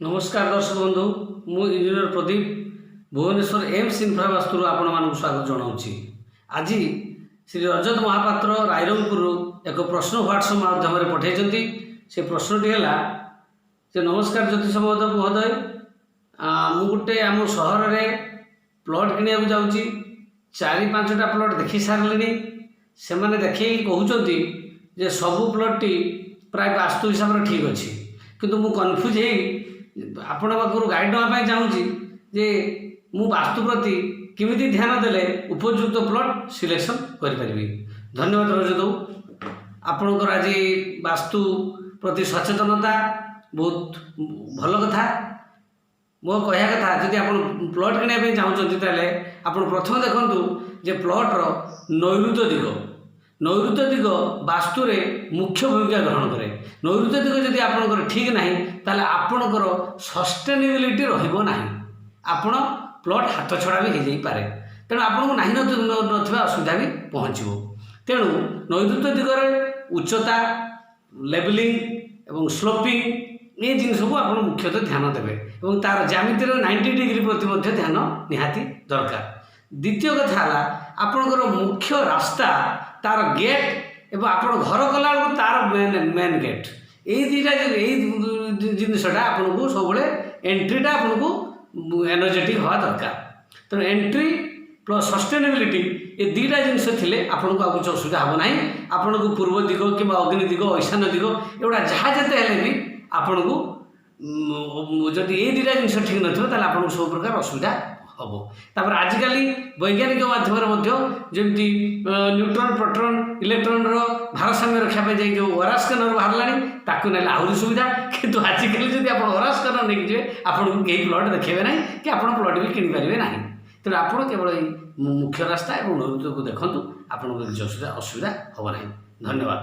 नमस्कार दर्शक बंधु मु इंजीनियर प्रदीप भुवनेश्वर एम्स इनफ्रावास्तु आपण मानक स्वागत जनाऊँगी। आज श्री रजत महापात्र रायरंगपुर एक प्रश्न व्हाट्सएप माध्यम पठाई। से प्रश्नटी है जे नमस्कार ज्योतिष महोदय मु गोटे आम सहर में प्लट किणा जाऊँगी। 4-5टा प्लट देखी सारे से देखे कहते जे सबू प्लटटी प्राय वास्तु हिसाब से ठीक अच्छी किंतु मु कन्फ्यूज आपण पाखु गाइड नापी चाहूँगी जे मु वास्तु प्रति किमिति ध्यान देले उपयुक्त प्लट सिलेक्शन करि। धन्यवाद रजत आपणकर आज वास्तु प्रति सचेतनता बहुत भल कथा। मो कहया कथा जदि आप प्लट किणा चाहूँगी ताले आपण प्रथम देखंतु जे प्लटर नैऋत्य दिग वास्तुरे मुख्य भूमिका ग्रहण करे। नैऋत्य दिग जदि आपणकर ठीक नाही ताले आपणकर सस्टेनेबिलिटी रहिबो नाही, आपण प्लट हाथ छड़ा भी हो जाई पारे। तेणु आपको नाही नथिबा असुविधा भी पहुँचो। तेणु नैऋत्य दिगरे उच्चता लेवलिंग एवं स्लोपिंग ये जिनस को आप मुख्यतः ध्यान देवे और तार ज्यामितिर 90 डिग्री प्रति ध्यान निहाती दरकार। द्वितीय कथा आपणकर मुख्य रास्ता तार गेट एवं आप घर कला तार मेन गेट यही जिनसा आपको सब एंट्रीटा आपको एनर्जेटिक हवा दरकार। तेणु एंट्री प्लस सस्टेनेबिलिटी ये दुईटा जिनस थे आपको आगे कुछ असुविधा हम ना। आपन को पूर्व दिग कि अग्नि दिग ईशान्य दिग एगुड़ा जहाँ जिते भी आपन को जदि ये दुईटा जिन ठीक ना आपको सब प्रकार असुविधा हम। तापर आजिकल वैज्ञानिक माध्यम जमी न्यूट्रन प्रोटॉन इलेक्ट्रॉन भारसाम्य रखापी जाए जो ओरा स्कैनर बाहर ना आहरी सुविधा। किंतु आजिकल जब आप ओरा स्कैनर नहीं जाए आपको कहीं प्लट देखेबे ना कि आप प्लट भी किनीपारे ना। तेणु आप केवल मुख्य रास्ता और नैऋत्य को देखूँ आपको किसी असुविधा हम ना। धन्यवाद।